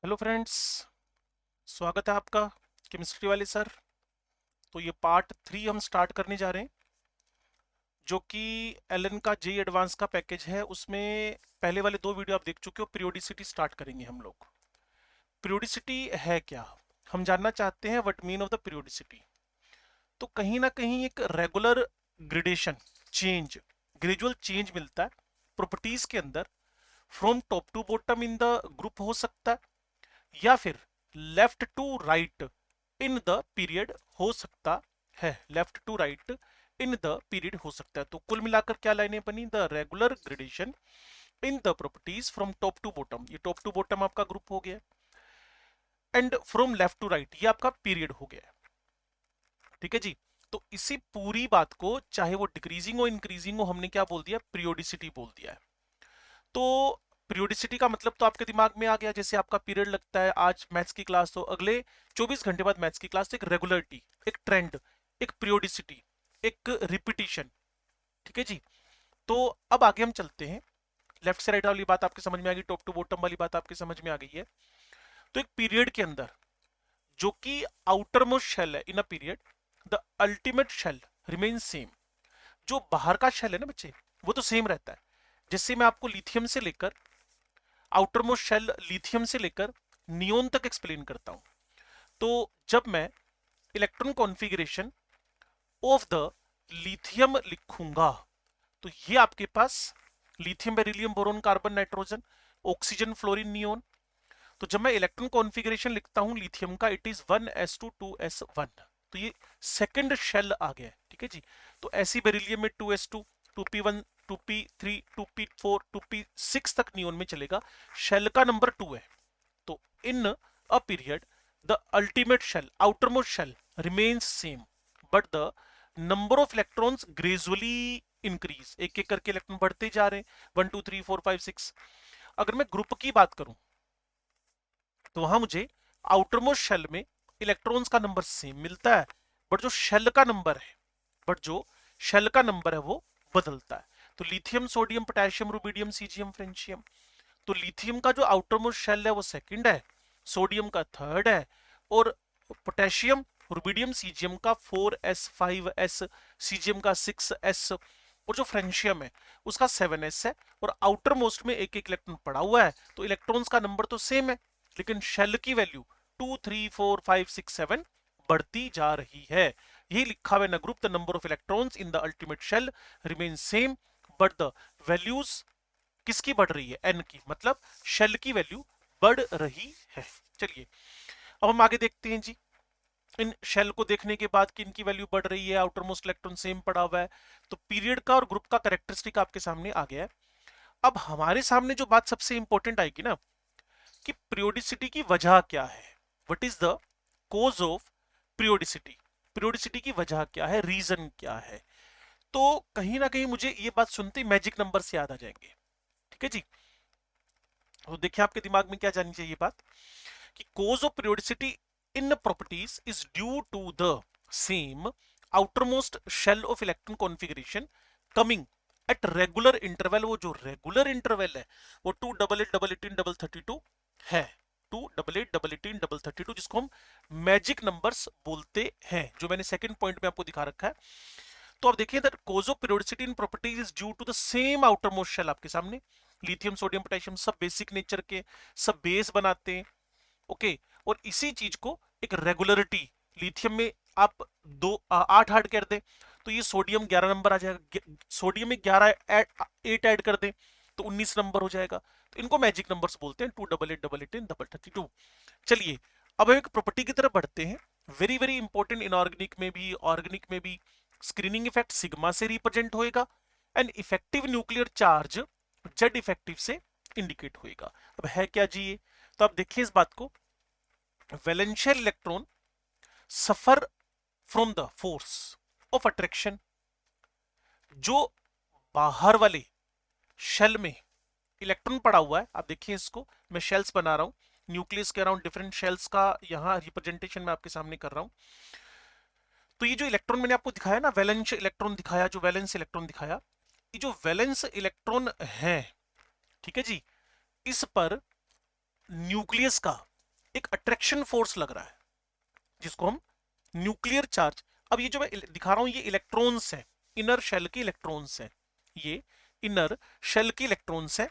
Hello friends, स्वागत है आपका केमिस्ट्री वाले सर। तो ये पार्ट 3 हम स्टार्ट करने जा रहे हैं, जो कि एलन का जे एडवांस का पैकेज है। उसमें पहले वाले 2 वीडियो आप देख चुके हो। पीरियोडिसिटी स्टार्ट करेंगे हम लोग। पीरियोडिसिटी है क्या, हम जानना चाहते हैं। What mean of the periodicity. तो कहीं ना कहीं एक regular gradation change, gradual change मिलता है प्रॉपर्टीज के अंदर, from top to bottom in the group हो सकता है, या फिर left to right in the period हो सकता है। Left to right in the period हो सकता है। तो कुल मिलाकर क्या लाइनें बनी? The regular gradation in the properties from top to bottom, ये टॉप टू बॉटम आपका ग्रुप हो गया, and from left to right ये आपका पीरियड हो गया। ठीक है जी। तो इसी पूरी बात को, चाहे वो डिक्रीजिंग हो इंक्रीजिंग हो, हमने क्या बोल दिया? पीरियोडिसिटी बोल दिया है। तो पीरियोडिसिटी का मतलब तो आपके दिमाग में आ गया। जैसे आपका पीरियड लगता है, आज मैथ्स की क्लास, तो अगले 24 घंटे बाद मैथ्स की क्लास। तो एक रेगुलरिटी, एक ट्रेंड, एक पीरियोडिसिटी, एक रिपीटिशन। ठीक है जी। तो अब आगे हम चलते हैं। लेफ्ट से राइट वाली बात आपके समझ में आ गई, टॉप टू बॉटम वाली बात आपके समझ में आ गई है। तो एक पीरियड के अंदर, जो कि आउटर मोस्ट शेल है in a period, the ultimate shell remain same. जो बाहर का शेल है ना बच्चे, वो तो सेम रहता है। जैसे मैं आपको लिथियम से लेकर, आउटर मोस्ट शेल लिथियम से लेकर नियोन तक एक्सप्लेन करता हूं। तो जब मैं electron configuration of the lithium लिखूंगा, तो ये आपके पास lithium, beryllium, boron, carbon, nitrogen, oxygen, fluorine, neon. तो जब मैं इलेक्ट्रॉन कॉन्फ़िगरेशन लिखता हूं लिथियम का, इट इज 1s2 2s1। तो ये सेकंड शेल आ गया है। ठीक है जी। तो ऐसी बेरिलियम में 2s2 2p1 2p3 2p4 2p6 तक नियोन में चलेगा। शेल का नंबर 2 है। तो in a period the ultimate shell, outermost shell remains same, but the number of electrons gradually increase। एक एक करके इलेक्ट्रॉन बढ़ते जा रहे हैं, 1 2 3 4 5 6। अगर मैं ग्रुप की बात करूं, तो वहां मुझे आउटरमोस्ट शेल में इलेक्ट्रॉन्स का नंबर सेम मिलता है, बट जो शेल का नंबर है, वो बदलता है। तो lithium, sodium, potassium, rubidium, caesium, francium. तो लिथियम का जो आउटरमोस्ट शेल है वो सेकंड है, सोडियम का थर्ड है, और पोटेशियम, रुबिडियम, सीजियम का 4s 5s, सीजियम का 6s, और जो फ्रेंशियम है उसका 7s है। और आउटर मोस्ट में एक एक इलेक्ट्रॉन पड़ा हुआ है। तो इलेक्ट्रॉन्स का नंबर तो सेम है, लेकिन शेल की वैल्यू 2 3 4 5 6 7 बढ़ती जा रही है। यही लिखा हुआ है ना group, the number of electrons in the ultimate shell remain same, but the values किसकी बढ़ रही है? एन की, मतलब शेल की वैल्यू बढ़ रही है। चलिए अब हम आगे देखते हैं जी। इन शेल को देखने के बाद कि इनकी वैल्यू बढ़ रही है, आउटर मोस्ट इलेक्ट्रॉन सेम पड़ा हुआ है, तो पीरियड का और ग्रुप का कैरेक्टरिस्टिक आपके सामने आ गया है। अब हमारे सामने जो बात सबसे इंपॉर्टेंट आएगी ना, कि पीरियोडिसिटी की वजह क्या है। What is the cause of periodicity? Periodicity की वजह क्या है, रीजन क्या है? तो कहीं ना कहीं मुझे ये बात सुनते ही मैजिक नंबर से याद आ जाएंगे। ठीक है जी। तो देखिए आपके दिमाग में क्या जानी चाहिए बात, कि cause of periodicity in properties is due to the same outermost shell of electron configuration coming at regular interval। वो जो रेगुलर इंटरवल है वो 2 8 8 18 32 है। 2 8 8 18 32, जिसको हम मैजिक नंबर्स बोलते हैं, जो मैंने सेकंड पॉइंट में आपको दिखा रखा है। तो अब देखिए, that cause of periodicity in properties is due to the same outermost shell. आपके सामने लिथियम, सोडियम, पोटेशियम सब बेसिक नेचर के, सब बेस बनाते हैं। ओके। और इसी चीज को एक रेगुलरिटी, लिथियम में आप 8 कर दें तो ये सोडियम 11 नंबर आ जाएगा। सोडियम में 8 ऐड कर दें तो 19 नंबर हो जाएगा। तो इनको मैजिक नंबर्स बोलते हैं, 2 8 8 18 32। चलिए अब हम एक प्रॉपर्टी की तरफ बढ़ते हैं, वेरी वेरी इंपॉर्टेंट। इनऑर्गेनिक में भी, ऑर्गेनिक में भी स्क्रीनिंग इफेक्ट सिग्मा से रिप्रेजेंट होएगा, and effective nuclear charge Z effective से इंडिकेट होएगा। अब है क्या जी ये? तो आप देखिए इस बात को, valence electron suffer from the force of attraction. जो बाहर वाले शेल में इलेक्ट्रॉन पड़ा हुआ है, आप देखिए इसको, मैं शेल्स बना रहा हूं, न्यूक्लियस के अराउंड डिफरेंट शेल्स का यहां रिप्रेजेंटेशन मैं आपके सामने कर रहा हूं। तो ये जो इलेक्ट्रॉन मैंने आपको दिखाया ना, वैलेंस इलेक्ट्रॉन दिखाया, जो वैलेंस इलेक्ट्रॉन दिखाया, ये जो वैलेंस इलेक्ट्रॉन है, ठीक है जी, इस पर न्यूक्लियस का एक अट्रैक्शन फोर्स लग रहा है जिसको हम न्यूक्लियर चार्ज, अब ये जो मैं दिखा रहा हूं ये इलेक्ट्रॉन्स है, इनर शेल के इलेक्ट्रॉन्स है, ये इनर शेल के इलेक्ट्रॉन्स है,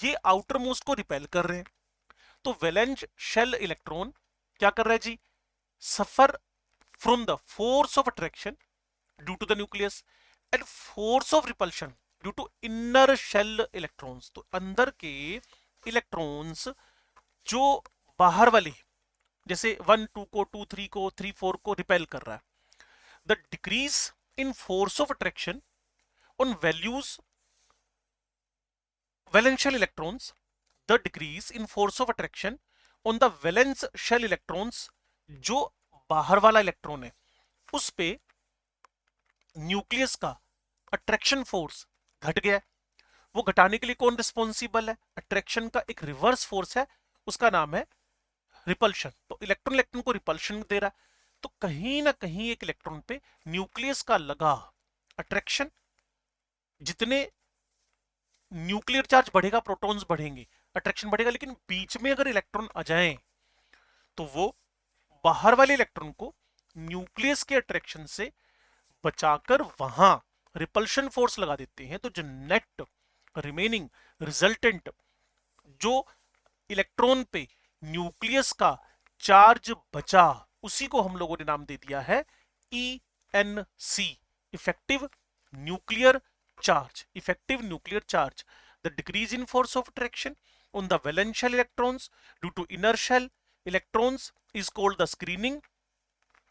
ये आउटर मोस्ट को रिपेल कर रहे हैं। तो वैलेंस शेल इलेक्ट्रॉन क्या कर रहा है जी, suffer from the force of attraction due to the nucleus and force of repulsion due to inner shell electrons. तो अंदर के इलेक्ट्रॉन्स जो बाहर वाले, जैसे 1 2 को 2 3 को 3 4 को रिपेल कर रहा है, the decrease in force of attraction on values valence shell electrons, the decrease in force of attraction on the valence shell electrons, जो बाहर वाला इलेक्ट्रॉन है उस पे न्यूक्लियस का अट्रैक्शन फोर्स घट गया है। वो घटाने के लिए कौन रिस्पॉन्सिबल है, अट्रैक्शन का एक रिवर्स फोर्स है, उसका नाम है रिपल्शन। तो इलेक्ट्रॉन इलेक्ट्रॉन को रिपल्शन दे रहा है, तो कहीं ना कहीं एक इलेक्ट्रॉन पे न्यूक्लियस का लगा अट्रैक्शन, जितने न्यूक्लियर चार्ज बढ़ेगा प्रोटॉन्स बढ़ेंगे, अट्रैक्शन बढ़ेगा, लेकिन बीच में अगर इलेक्ट्रॉन आ जाएं तो वो बाहर वाले इलेक्ट्रॉन को न्यूक्लियस के अट्रैक्शन से बचाकर वहां रिपल्शन फोर्स लगा देते हैं। तो जो नेट रिमेनिंग रिजल्टेंट जो इलेक्ट्रॉन पे न्यूक्लियस का चार्ज बचा, उसी को हम लोगों ने नाम दे दिया है ENC, effective nuclear charge, effective nuclear charge. The decrease in force of attraction on the valence shell electrons due to inner shell electrons is called the screening,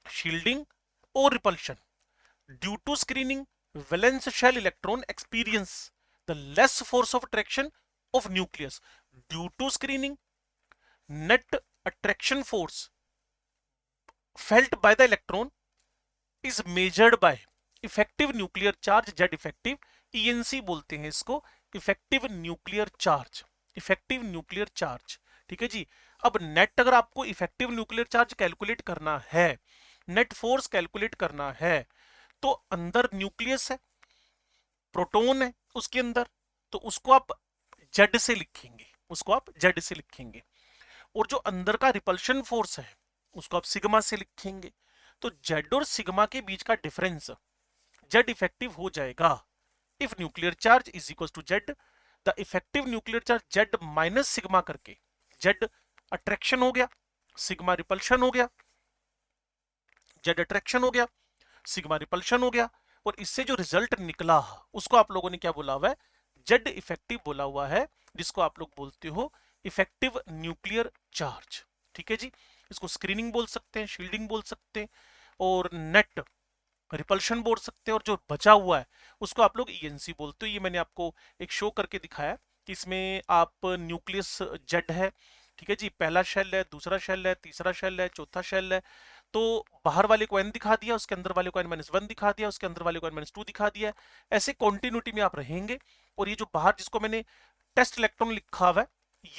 shielding or repulsion. Due to screening, valence shell electron experience the less force of attraction of nucleus. Due to screening, net attraction force felt by the electron is measured by effective nuclear charge, Z effective, ENC बोलते हैं इसको, effective nuclear charge, effective nuclear charge. ठीक है जी। अब net अगर आपको effective nuclear charge calculate करना है, नेट फोर्स कैलकुलेट करना है, तो अंदर न्यूक्लियस है, प्रोटॉन है उसके अंदर, तो उसको आप जेड से लिखेंगे, उसको आप जेड से लिखेंगे, और जो अंदर का रिपल्शन फोर्स है उसको आप सिग्मा से लिखेंगे। तो जेड और सिग्मा के बीच का डिफरेंस जेड इफेक्टिव हो जाएगा if nuclear charge is equal to Z, the effective nuclear charge Z minus sigma करके, जेड अट्रैक्शन हो गया, सिग्मा रिपल्शन हो गया, जेड अट्रैक्शन हो गया, सिग्मा रिपल्शन हो गया, और इससे जो रिजल्ट निकला उसको आप लोगों ने क्या बोला हुआ है, जेड इफेक्टिव बोला हुआ है, जिसको आप लोग बोलते हो इफेक्टिव न्यूक्लियर चार्ज। ठीक है जी। इसको स्क्रीनिंग बोल सकते हैं, शील्डिंग बोल सकते हैं, और नेट रिपल्शन बोल सकते हैं, और जो बचा हुआ है उसको आप लोग ENC बोलते हो। ये मैंने आपको एक शो करके दिखाया कि इसमें आप न्यूक्लियस जेड है, ठीक है जी, पहला शेल है, दूसरा शेल है, तीसरा शेल है, चौथा शेल है, तो बाहर वाले को n दिखा दिया, उसके अंदर वाले को n-1 दिखा दिया, उसके अंदर वाले को n-2 दिखा दिया, ऐसे कॉन्टिन्यूटी में आप रहेंगे। और ये जो बाहर जिसको मैंने टेस्ट इलेक्ट्रॉन लिखा हुआ है,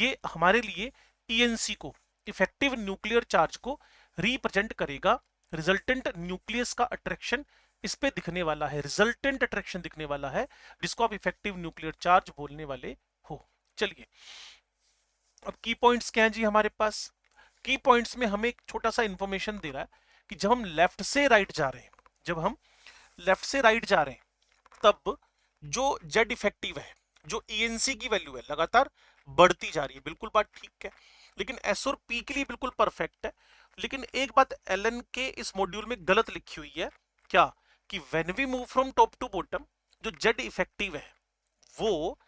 ये हमारे लिए ENC को, इफेक्टिव न्यूक्लियर चार्ज को रिप्रेजेंट करेगा। रिजल्टेंट न्यूक्लियस का अट्रैक्शन इस पे दिखने वाला है, रिजल्टेंट अट्रैक्शन दिखने वाला है, जिसको आप इफेक्टिव न्यूक्लियर चार्ज बोलने वाले हो। चलिए अब की पॉइंट्स क्या हैं जी हमारे पास। की पॉइंट्स में हमें एक छोटा सा इंफॉर्मेशन दे रहा है कि जब हम लेफ्ट से राइट जा रहे हैं, जब हम लेफ्ट से राइट जा रहे हैं, तब जो जेड इफेक्टिव है, जो ENC की वैल्यू है, लगातार बढ़ती जा रही है। बिल्कुल बात ठीक है, लेकिन S और P के लिए बिल्कुल परफेक्ट है। लेकिन एक बात एलन के इस मॉड्यूल में गलत लिखी हुई है, क्या, कि when we move from top to bottom, जो जेड इफेक्टिव है, वो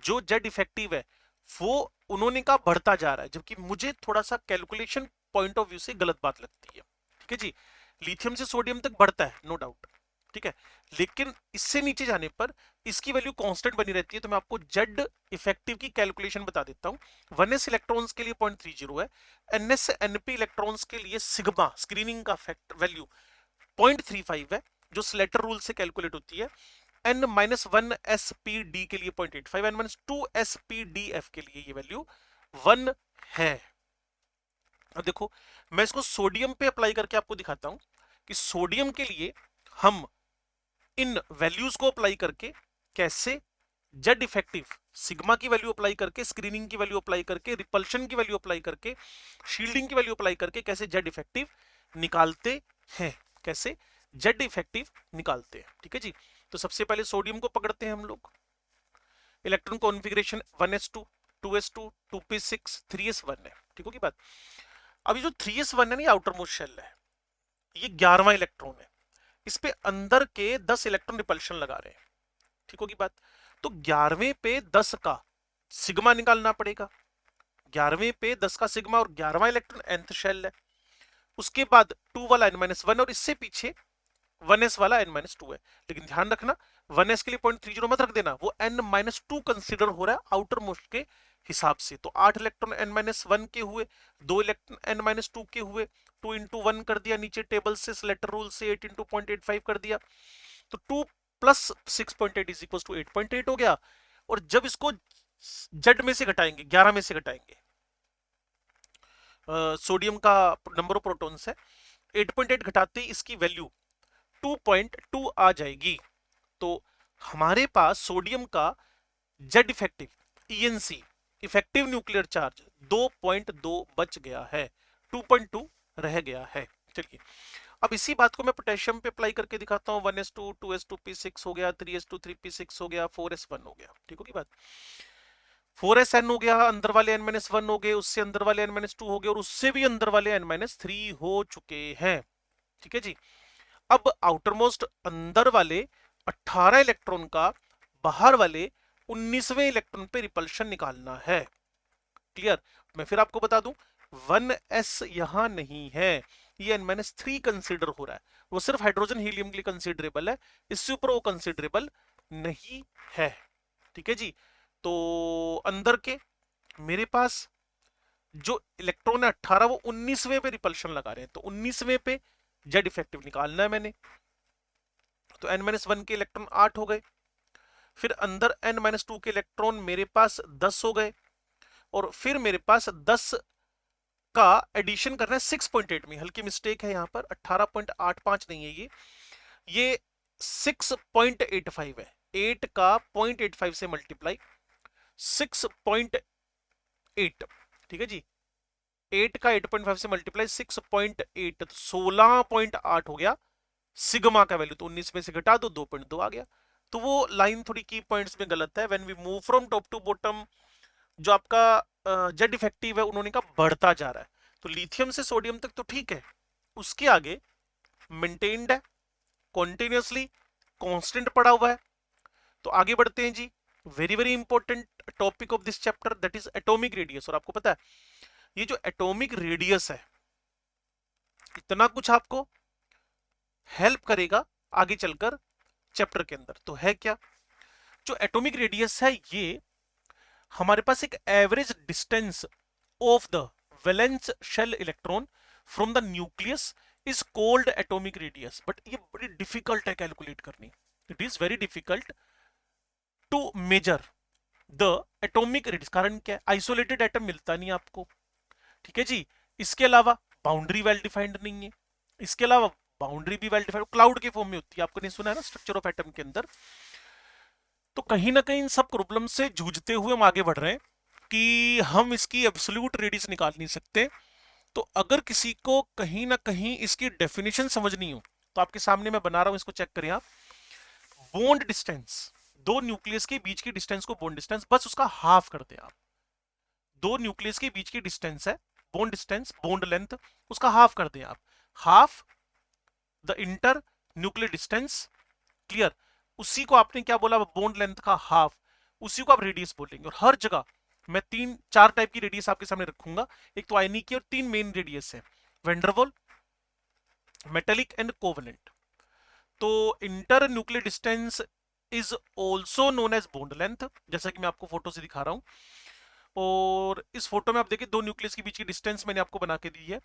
जो जेड इफेक्टिव है वो उन्होंने कहा बढ़ता जा रहा है, जबकि मुझे थोड़ा सा कैलकुलेशन पॉइंट ऑफ व्यू से गलत बात लगती है। ठीक है जी, लिथियम से सोडियम तक बढ़ता है, नो डाउट, ठीक है, लेकिन इससे नीचे जाने पर इसकी वैल्यू कांस्टेंट बनी रहती है। तो मैं आपको जेड इफेक्टिव की कैलकुलेशन बता देता हूं। 1s इलेक्ट्रॉन्स के लिए 0.30 है, NS NP इलेक्ट्रॉन्स के लिए सिग्मा स्क्रीनिंग का फैक्टर वैल्यू 0.35 है, जो स्लेटर रूल से कैलकुलेट होती है। n-1 SPD के लिए 0.85, n-2 SPDF के लिए ये वैल्यू 1 है। अब देखो मैं इसको सोडियम पे अप्लाई करके आपको दिखाता हूं कि सोडियम के लिए हम इन वैल्यूज को अप्लाई करके कैसे जेड इफेक्टिव सिग्मा की वैल्यू अप्लाई करके, स्क्रीनिंग की वैल्यू अप्लाई करके, रिपल्शन की वैल्यू अप्लाई करके, शील्डिंग की वैल्यू अप्लाई करके कैसे जेड इफेक्टिव निकालते हैं, कैसे जेड इफेक्टिव निकालते हैं। ठीक है जी। तो सबसे पहले सोडियम को पकड़ते हैं हम लोग। Electron configuration 1s2 2s2 2p6 3s1 है, ठीक होगी बात। अभी जो 3s1 है ना, ये आउटर मोस्ट शेल है, ये 11वां इलेक्ट्रॉन है, इस पे अंदर के 10 इलेक्ट्रॉन रिपल्शन लगा रहे हैं, ठीक होगी बात। तो 11वें पे 10 का सिग्मा निकालना पड़ेगा, 11वें पे 10 का सिग्मा, और 11वां इलेक्ट्रॉन nth शेल है। उसके बाद 2 वाला n-1, और इससे पीछे 1s वाला n-2 है। लेकिन ध्यान रखना 1s के लिए 0.30 मत रख देना, वो n-2 कंसीडर हो रहा है आउटर मोस्ट के हिसाब से। तो 8 इलेक्ट्रॉन n-1 के हुए, 2 इलेक्ट्रॉन n-2 के हुए, 2 इंटू 1 कर दिया नीचे टेबल से, स्लेटर रूल से 8 इंटू 0.85 कर दिया, तो 2 प्लस 6.8 इज इक्वल टू 8.8 हो गया। और जब इसको जेड में से घटाएंगे, 11 में से घटाएंगे, सोडियम का नंबर ऑफ प्रोटॉन्स है, 8.8 घटाते ही इसकी वैल्यू 2.2 आ जाएगी। तो हमारे पास सोडियम का Z effective ENC, effective nuclear charge 2.2 बच गया है, 2.2 रह गया है। चलिए अब इसी बात को मैं पोटेशियम पे अप्लाई करके दिखाता हूँ। 1s2 2s2 p6 हो गया, 3s2 3p6 हो गया, 4s1 हो गया, ठीक होगी बात। 4sn हो गया, अंदर वाले n-1 हो गए, उससे अंदर वाले n-2 हो गए, और उससे भी अंदर वाले n-3 हो चुके हैं, ठीक है जी। अब आउटर मोस्ट अंदर वाले 18 इलेक्ट्रॉन का बाहर वाले 19वें इलेक्ट्रॉन पे रिपल्शन निकालना है। क्लियर। मैं फिर आपको बता दूं, 1s यहां नहीं है, ये n-3 कंसीडर हो रहा है, वो सिर्फ हाइड्रोजन हीलियम के लिए कंसीडरेबल है, इससे ऊपर वो कंसीडरेबल नहीं है, ठीक है जी। तो अंदर के मेरे पास जो इलेक्ट्रॉन है 18, वो 19वें पे रिपल्शन लगा रहे हैं, तो 19वें पे जेड इफेक्टिव निकालना है मैंने। तो n-1 के इलेक्ट्रॉन 8 हो गए, फिर अंदर n-2 के इलेक्ट्रॉन मेरे पास 10 हो गए, और फिर मेरे पास 10 का एडिशन करना है 6.8 में। हल्की मिस्टेक है यहाँ पर, 18.85 नहीं है ये 6.85 है। 8 का 0.85 से मल्टीप्लाई 6.8, ठीक है जी। 8 का 8.5 से मल्टीप्लाई 6.8, 16.8 हो गया सिग्मा का वैल्यू। तो 19 में से घटा दो, 2.2 आ गया। तो वो लाइन थोड़ी की पॉइंट्स में गलत है। When we move from top to bottom, जो आपका जेड इफेक्टिव है उन्होंने कहा बढ़ता जा रहा है, तो लिथियम से सोडियम तक तो ठीक है, उसके आगे मेंटेन्ड है, कॉन्टिन्यूसली कांस्टेंट पड़ा हुआ है। तो आगे बढ़ते हैं जी। Very very important topic of this chapter, that is atomic radius. और आपको पता है ये जो एटॉमिक रेडियस है, इतना कुछ आपको हेल्प करेगा आगे चलकर चैप्टर के अंदर। तो है क्या, जो एटॉमिक रेडियस है, ये हमारे पास एक average distance of the valence shell electron from the nucleus is called atomic radius. But ये बड़ी डिफिकल्ट है कैलकुलेट करनी, it is very difficult to measure the atomic radius. कारण क्या है, आइसोलेटेड एटम मिलता नहीं आपको, ठीक है जी। इसके अलावा बाउंड्री वेल डिफाइंड नहीं है, इसके अलावा बाउंड्री भी वेल डिफाइंड क्लाउड के फॉर्म में होती है, आपको नहीं सुना है ना स्ट्रक्चर ऑफ एटम के अंदर। तो कहीं ना कहीं इन सब प्रॉब्लम से जूझते हुए हम आगे बढ़ रहे हैं कि हम इसकी एब्सोल्यूट रेडियस निकाल नहीं सकते। तो अगर किसी को कहीं ना कहीं इसकी डेफिनेशन समझनी हो, तो आपके सामने मैं बना रहा हूं, इसको चेक करें आप। बॉन्ड डिस्टेंस, दो न्यूक्लियस के बीच की डिस्टेंस को बॉन्ड डिस्टेंस बस उसका हाफ कर दें आप। दो न्यूक्लियस के बीच की डिस्टेंस है बॉन्ड डिस्टेंस, बॉन्ड लेंथ, उसका हाफ कर दें आप, half the inter nuclear distance. Clear. उसी को आपने क्या बोला, बॉन्ड लेंथ का हाफ, उसी को आप रेडियस बोलेंगे। और हर जगह मैं 3-4 टाइप की रेडियस आपके सामने रखूंगा। एक तो आयनिक की, और 3 मेन रेडियस है, वेंडरवॉल, मेटेलिक एंड कोवेलेंट। तो internuclear distance is also known as bond length, जैसा कि मैं आपको फोटो से दिखा रहा हूं। और इस फोटो में आप देखिए दो न्यूक्लियस के बीच की डिस्टेंस मैंने आपको बना के दी है।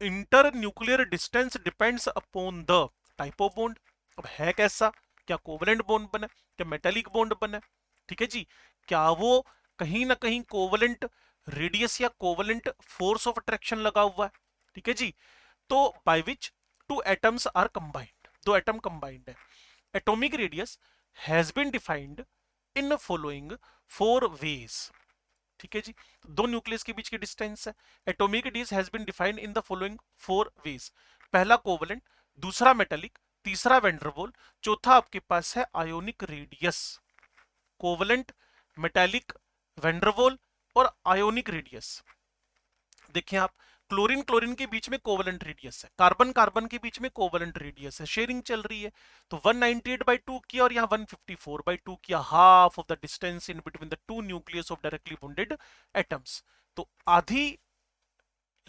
Inter nuclear distance depends upon the type of bond. अब है कैसा, क्या कोवेलेंट बॉन्ड बना, क्या मेटेलिक बॉन्ड बना, ठीक है जी। क्या वो कहीं ना कहीं कोवेलेंट रेडियस या कोवेलेंट फोर्स ऑफ अट्रैक्शन लगा हुआ है, ठीक है जी। तो by which two atoms are combined, दो एटम कंबाइंड है। Atomic radius has been defined in following 4 ways. ठीक है जी, तो दो न्यूक्लियस के बीच की डिस्टेंस है। Atomic radius has been defined in the following 4 ways. पहला कोवलेंट, दूसरा मेटालिक, तीसरा वेंडरवॉल, चौथा आपके पास है ionic radius. Covalent, metallic, van der Waals और आयोनिक रेडियस। देखिए आप, क्लोरीन क्लोरीन के बीच में कोवलेंट रेडियस है, कार्बन कार्बन के बीच में कोवलेंट रेडियस है, शेयरिंग चल रही है। तो 198/2 किया और यहाँ 154/2 किया, half of the distance in between the two nucleus of directly bonded atoms. तो आधी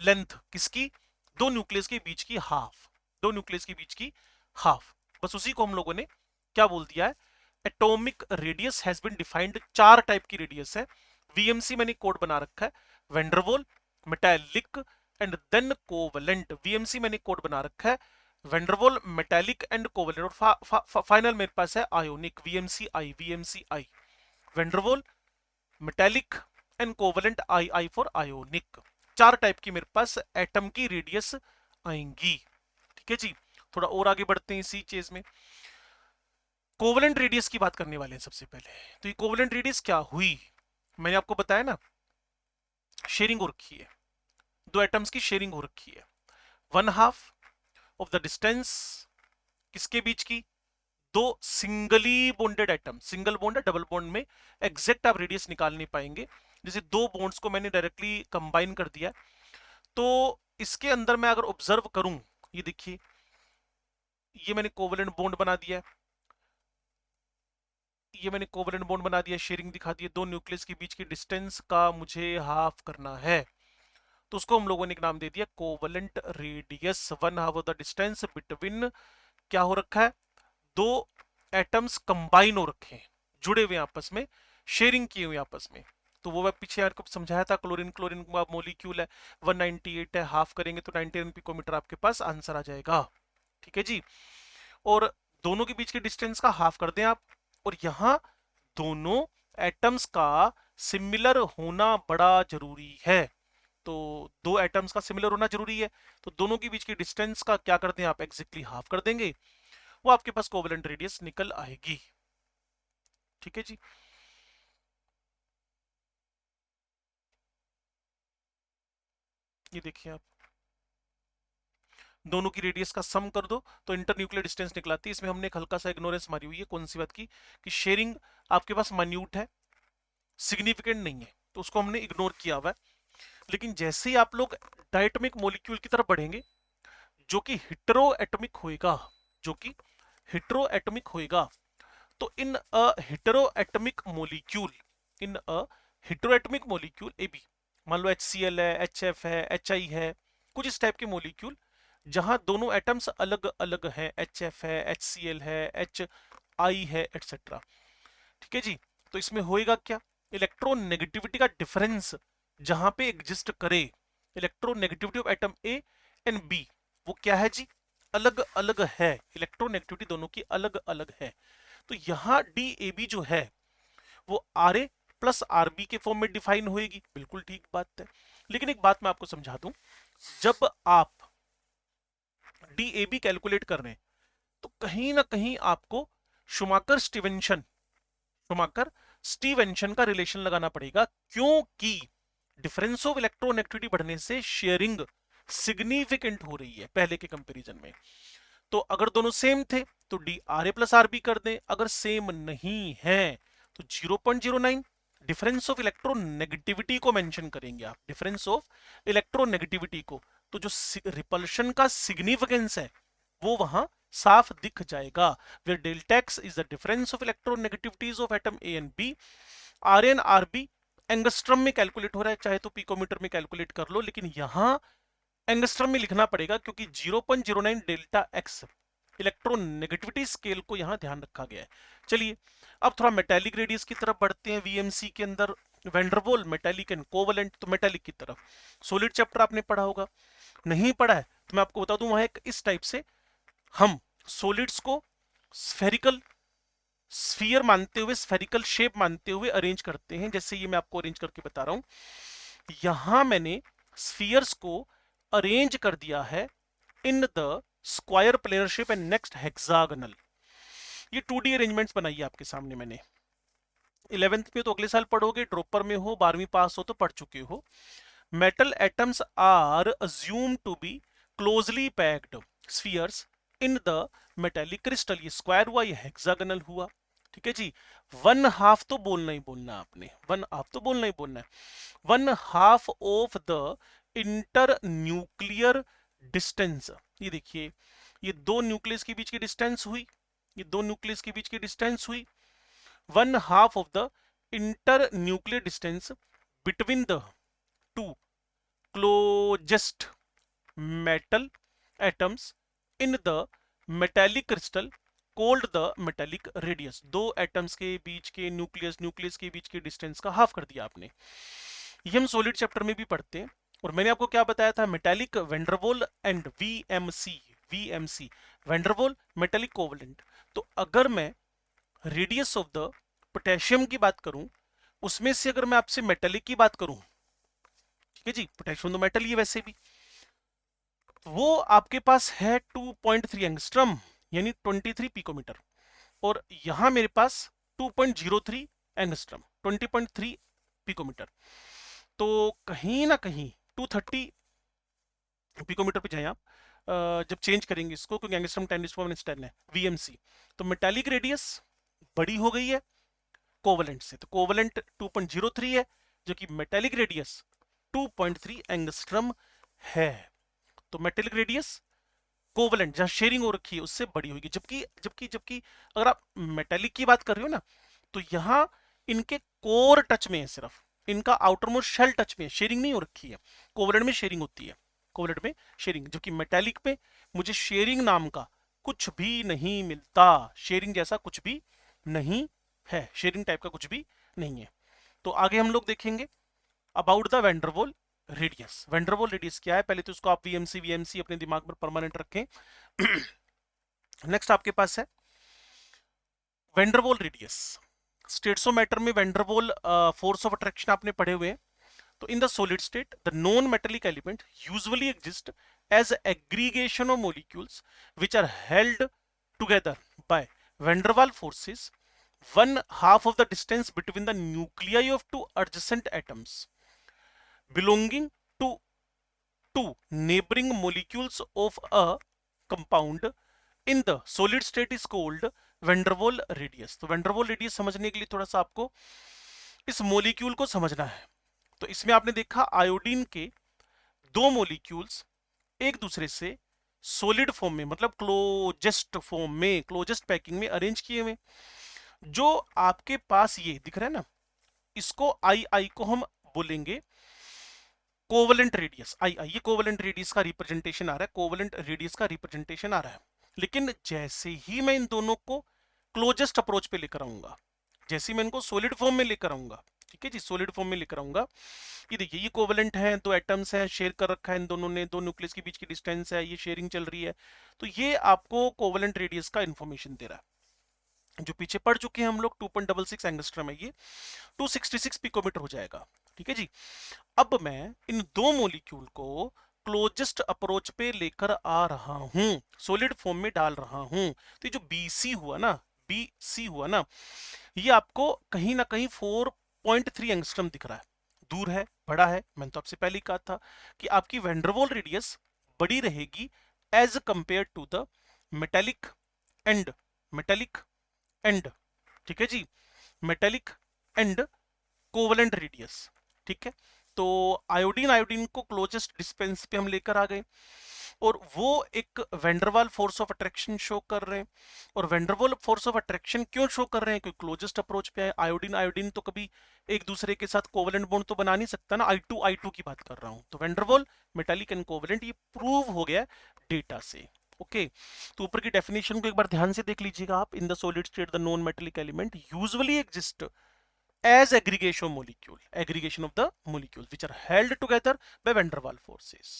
लेंथ किसकी, दो न्यूक्लियस के बीच की हाफ, दो न्यूक्लियस के बीच की हाफ। बस उसी को हम लोगों ने क्या बोल दिया है, atomic radius has been defined. चार टाइप की रेडियस है, वीएमसी मैंने कोड बना रखा है, van der Waals, metallic and then covalent. VMC मैंने कोड बना रखा है, वेंडरवॉल, मेटालिक एंड कोवलेंट, और फाइनल मेरे पास है ionic, VMC I, VMC I, van der Waals, metallic and covalent, I I for ionic. चार टाइप की मेरे पास एटम की रेडियस आएंगी। ठीक है जी, थोड़ा और आगे बढ़ते हैं इसी चीज में। कोवलेंट रेडियस की बात करने वाले हैं सबसे पहले। तो ये कोवलेंट रेडियस क्या हुई, मैंने आपको बताया ना, शेयरिंग हो रखी है, दो एटम्स की शेयरिंग हो रखी है। 1/2 ऑफ द डिस्टेंस किसके बीच की, दो singly bonded atom, single bond है, डबल बॉन्ड में एग्जैक्ट आप रेडियस निकाल नहीं पाएंगे। जैसे दो बॉन्ड्स को मैंने डायरेक्टली कंबाइन कर दिया, तो इसके अंदर मैं अगर ऑब्जर्व करूं, ये देखिए, ये मैंने कोवलेंट बॉन्ड बना दिया, ये मैंने कोवलेंट बॉन्ड बना दिया, शेयरिंग दिखा दी, दो न्यूक्लियस के बीच की डिस्टेंस का मुझे हाफ करना है, तो उसको हम लोगों ने एक नाम दे दिया covalent radius. 1/2 of the distance between, क्या हो रखा है, दो एटम्स कंबाइन हो रखे हैं, जुड़े हुए आपस में, शेयरिंग किए हुए आपस में। तो वो मैं पीछे आपको समझाया था, क्लोरीन क्लोरीन मोलिक्यूल है, 198 है, हाफ करेंगे तो 91 पिकोमीटर आपके पास आंसर आ जाएगा। ठीक है जी, और दोनों के बीच के डिस्टेंस का हाफ कर दें आप, और यहां दोनों एटम्स का सिमिलर होना बड़ा जरूरी है। तो दो एटम्स का सिमिलर होना जरूरी है, तो दोनों के बीच की डिस्टेंस का क्या कर दें आप, एग्जैक्टली हाफ कर देंगे, वो आपके पास कोवलेंट रेडियस निकल आएगी। ठीक है जी, ये देखिए आप, दोनों की रेडियस का सम कर दो तो इंटरन्यूक्लियर डिस्टेंस निकलाती है। इसमें हमने एक हल्का सा इग्नोरेंस मारी हुई है, कौन सी बात की, कि शेयरिंग आपके पास मान्यूट है, सिग्निफिकेंट नहीं है, तो उसको हमने इग्नोर किया हुआ है। लेकिन जैसे ही आप लोग डायटोमिक मॉलिक्यूल की तरफ बढ़ेंगे, जो कि हिट्रो एटॉमिक होएगा, जो कि हिट्रो एटॉमिक होएगा, तो in a hetero atomic molecule, in a hetero atomic molecule A B, मान लो HCl है, HF है, HI है, कुछ इस टाइप के मॉलिक्यूल जहां दोनों एटम्स अलग अलग हैं, HF है, HCl है, HI है, एटसेट्रा। ठीक है जी, तो इसमें होएगा क्या, इलेक्ट्रोनेगेटिविटी का डिफरेंस जहां पे एग्जिस्ट करे, electronegativity of atom A and B, वो क्या है जी, अलग अलग है, इलेक्ट्रोनेगेटिविटी दोनों की अलग अलग है। तो यहां DAB जो है वो RA प्लस RB के फॉर्म में डिफाइन होएगी, बिल्कुल ठीक बात है। लेकिन एक बात मैं आपको समझा दूं, जब आप DAB कैलकुलेट कर रहे हैं, तो कहीं ना कहीं आपको शुमाकर स्टीवेंशन, शुमाकर स्टीवेंशन का रिलेशन लगाना पड़ेगा, क्योंकि डिफरेंस ऑफ इलेक्ट्रोनेगेटिविटी बढ़ने से शेयरिंग सिग्निफिकेंट हो रही है पहले के कंपैरिजन में। तो अगर दोनों सेम थे तो DRA प्लस RB कर दें, अगर सेम नहीं है तो 0.09 डिफरेंस ऑफ इलेक्ट्रोनेगेटिविटी को मेंशन करेंगे आप, डिफरेंस ऑफ इलेक्ट्रोनेगेटिविटी को, तो जो रिपल्शन का सिग्निफिकेंस है वो वहां साफ दिख जाएगा। where delta x is the difference of electronegativities of atom A and B, RA and RB angstrom में कैलकुलेट हो रहा है, चाहे तो पिकोमीटर में कैलकुलेट कर लो, लेकिन यहां एंगस्ट्रम में लिखना पड़ेगा क्योंकि 0.09 डेल्टा एक्स इलेक्ट्रोनेगेटिविटी स्केल को यहां ध्यान रखा गया है। चलिए अब थोड़ा मेटालिक रेडियस की तरफ बढ़ते हैं। वीएमसी के अंदर वेंडरवॉल, मेटालिक एंड कोवलेंट, तो मेटालिक की तरफ सॉलिड चैप्टर आपने पढ़ा होगा, नहीं पढ़ा है तो मैं आपको बता दूं, वहां एक इस टाइप से हम सॉलिड्स को स्फेरिकल स्फीयर मानते हुए, स्फेरिकल शेप मानते हुए अरेंज करते हैं। जैसे ये मैं आपको अरेंज करके बता रहा हूं, यहां मैंने स्फीयर्स को अरेंज कर दिया है in the square planar shape and next hexagonal. ये 2D अरेंजमेंट्स बनाई है आपके सामने मैंने, 11th में तो अगले साल पढ़ोगे, ड्रॉपर में हो, 12वीं पास हो तो पढ़ चुके हो। Metal atoms are assume to be closely packed spheres in the metallic crystal. ये स्क्वायर हुआ, ये हेक्सागोनल हुआ। ठीक है जी। वन हाफ तो बोलना ही बोलना आपने, वन हाफ तो बोलना ही बोलना है। One half of the inter nuclear distance. ये देखिए, ये दो न्यूक्लियस के बीच की डिस्टेंस हुई, ये दो न्यूक्लियस के बीच की डिस्टेंस हुई। One half of the inter nuclear distance between the two closest metal atoms in the metallic crystal cold the metallic radius. दो एटम्स के बीच के न्यूक्लियस के बीच के डिस्टेंस का हाफ कर दिया आपने। ये हम सॉलिड चैप्टर में भी पढ़ते हैं। और मैंने आपको क्या बताया था, metallic Van der Waals and VMC Van der Waals metallic covalent. तो अगर मैं रेडियस ऑफ द पोटेशियम की बात करूं, उसमें से अगर मैं आपसे मेटेलिक की बात करूं, ठीक है जी, पोटेशियम तो मेटल ही है वैसे भी, वो आपके पास है 2.3 एंगस्ट्रम यानी 23 पिकोमीटर, और यहां मेरे पास 2.03 एंगस्ट्रम 20.3 पिकोमीटर। तो कहीं ना कहीं 230 पिकोमीटर पे जाए आप, जब चेंज करेंगे इसको, क्योंकि एंगस्ट्रम 10⁻⁻10 है वीएमसी। तो मेटालिक रेडियस बड़ी हो गई है कोवलेंट से, तो कोवलेंट 2.03 है, जो कि मेटालिक रेडियस 2.3 एंगस्ट्रम है। तो मेटालिक रेडियस कोवलेंट जहां शेयरिंग हो रखी है उससे बड़ी होगी। जबकि जबकि जबकि अगर आप मेटालिक की बात कर रहे हो ना, तो यहां इनके कोर टच में है, सिर्फ इनका आउटर मोस्ट शेल टच में है, शेयरिंग नहीं हो रखी है। कोवलेंट में शेयरिंग होती है, कोवलेंट में शेयरिंग, जबकि मेटालिक में मुझे शेयरिंग नाम का कुछ भी नहीं मिलता, शेयरिंग जैसा कुछ भी नहीं है, शेयरिंग टाइप का कुछ भी नहीं है। तो आगे हम लोग देखेंगे about the Van der Waals radius. Van der Waals radius क्या है, पहले तो इसको आप वीएमसी अपने दिमाग में परमानेंट रखें। नेक्स्ट आपके पास है वेंडरवॉल रेडियस। स्टेट्सोमीटर में वेंडरवॉल फोर्स ऑफ अट्रैक्शन आपने पढ़े हुए हैं। तो in the solid state the non metallic element usually exist as aggregation of molecules which are held together by van der Waals forces one half of the distance between the nuclei of two adjacent atoms belonging to neighboring molecules of a compound in the solid state is called van der Waal radius। तो van der Waal radius समझने के लिए थोड़ा सा आपको इस molecule को समझना है। तो इसमें आपने देखा आयोडीन के दो मॉलिक्यूल्स एक दूसरे से सॉलिड फॉर्म में, मतलब क्लोजेस्ट फॉर्म में, क्लोजेस्ट पैकिंग में अरेंज किए हुए। जो आपके पास ये दिख रहा है ना, इसको आई को हम बोलेंगे कोवलेंट रेडियस। आई ये कोवलेंट रेडियस का रिप्रेजेंटेशन आ रहा है, कोवलेंट रेडियस का रिप्रेजेंटेशन आ रहा है। लेकिन जैसे ही मैं इन दोनों को क्लोजेस्ट अप्रोच पे लेकर आऊंगा, जैसे ही मैं इनको सॉलिड फॉर्म में लेकर आऊंगा, ठीक है जी, सॉलिड फॉर्म में लेकर आऊंगा, ये देखिए ये कोवलेंट है, दो एटम्स हैं, शेयर कर रखा है इन दोनों ने, दो न्यूक्लियस के बीच की डिस्टेंस है, ये शेयरिंग चल रही है। तो ये आपको कोवलेंट रेडियस का इंफॉर्मेशन दे रहा है। जो पीछे पढ़ चुके हैं हम लोग 2.66 एंगस्ट्रम है, ये 266 पिकोमीटर हो जाएगा। ठीक है जी। अब मैं इन दो मॉलिक्यूल को क्लोजेस्ट अप्रोच पे लेकर आ रहा हूं, सॉलिड फॉर्म में डाल रहा हूं। तो ये जो बीसी हुआ ना, ये आपको कहीं ना कहीं 4.3 एंगस्ट्रम दिख रहा है, दूर है, बड़ा है। मैंने तो आपसे पहले ही कहा था कि आपकी वेंडरवॉल रेडियस बड़ी रहेगी as compare to the metallic and metallic and ठीक है जी, मेटेलिक एंड कोवलेंट रेडियस। ठीक है। तो आयोडीन को क्लोजेस्ट डिस्टेंस पे हम लेकर आ गए, और वो एक van der Waals force of attraction show कर रहे हैं। और वेंडरवाल फोर्स ऑफ अट्रैक्शन क्यों शो कर रहे हैं, क्योंकि क्लोजेस्ट अप्रोच पे है। आयोडीन तो कभी एक दूसरे के साथ कोवलेंट बॉन्ड तो बना नहीं सकता ना, I2 की बात कर रहा हूं। तो वेंडरवाल मेटालिक एंड कोवलेंट ये प्रूव हो गया डेटा से। ओके। तो ऊपर की डेफिनेशन को एक बार ध्यान से देख लीजिएगा आप। इन the solid state the non metallic element usually exist as aggregation of the molecules which are held together by van der Waal forces।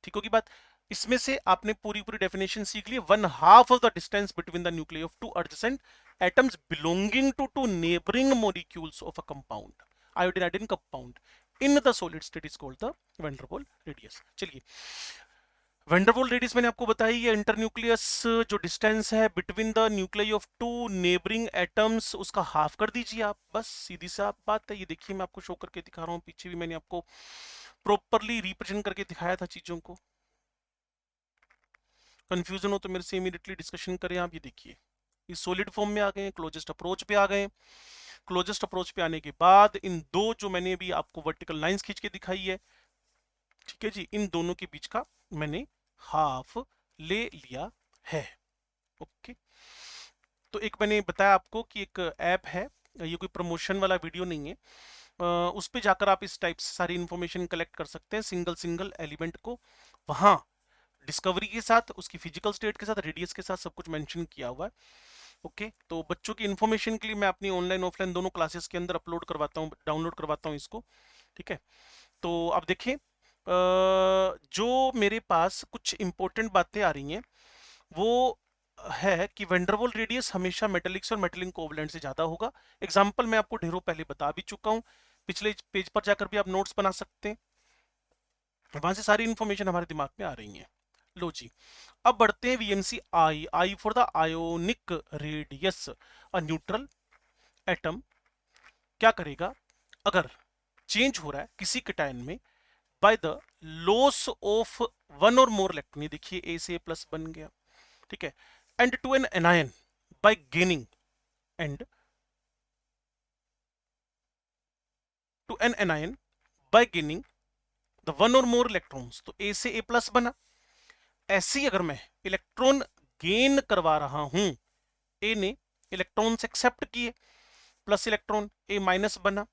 ठीक होगी बात। इसमें से आपने पूरी डेफिनेशन सीख ली। One half of the distance between the nucleus of two adjacent atoms belonging to two neighbouring molecules of a compound, iodine compound in the solid state is called the van der Waal radius. चलिए van der Waals radius मैंने आपको बताई है, internucleus जो distance है between the nuclei of two neighbouring atoms, उसका half कर दीजिए आप, बस सीधी सा बात है। ये देखिए मैं आपको शो करके दिखा रहा हूँ, पीछे भी मैंने आपको प्रॉपरली रिप्रेजेंट करके दिखाया था चीजों को। कंफ्यूजन हो तो मेरे से इमीडिएटली डिस्कशन करें आप। ये देखिए इस सॉलिड फॉर्म में आ गए, क्लोजेस्ट अप्रोच पे आ गए। क्लोजेस्ट अप्रोच पे आने के बाद इन दो जो मैंने अभी आपको वर्टिकल लाइंस खींच के दिखाई है, ठीक है जी, इन दोनों के बीच का मैंने हाफ ले लिया है। ओके, तो एक मैंने बताया आपको कि एक ऐप है, ये कोई प्रमोशन वाला वीडियो नहीं है, उस पे जाकर आप इस टाइप से सारी इंफॉर्मेशन कलेक्ट कर सकते हैं, सिंगल सिंगल एलिमेंट को वहां डिस्कवरी के साथ, उसकी फिजिकल स्टेट के साथ, रेडियस के साथ सब कुछ मेंशन किया हुआ है। ओके, तो बच्चों की इन्फॉर्मेशन के लिए मैं अपनी ऑनलाइन ऑफलाइन दोनों क्लासेस के अंदर अपलोड करवाता हूँ, डाउनलोड करवाता हूँ इसको। ठीक है, तो अब देखें जो मेरे पास कुछ इंपॉर्टेंट बातें आ रही हैं वो है कि वैंडरवॉल रेडियस हमेशा मेटेलिक्स और मेटलिंग कोवलेंट से ज्यादा होगा। एग्जांपल मैं आपको ढेरों पहले बता भी चुका हूँ, पिछले पेज पर जाकर भी आप नोट्स बना सकते हैं, वहां से सारी इंफॉर्मेशन हमारे दिमाग में आ रही है। लो जी, अब बढ़ते हैं VMC I. I for the ionic radius. A neutral atom क्या करेगा अगर चेंज हो रहा है किसी केटायन में by the loss of one और मोर इलेक्ट्रॉन, ये देखिए ए से ए प्लस बन गया, ठीक है, and to an anion by gaining, and to an anion by gaining the one और मोर इलेक्ट्रॉन्स, तो ए से ए प्लस बना। ऐसी अगर मैं इलेक्ट्रॉन गेन करवा रहा हूं, ए ने इलेक्ट्रॉन्स एक्सेप्ट किए, प्लस इलेक्ट्रॉन ए माइनस बना,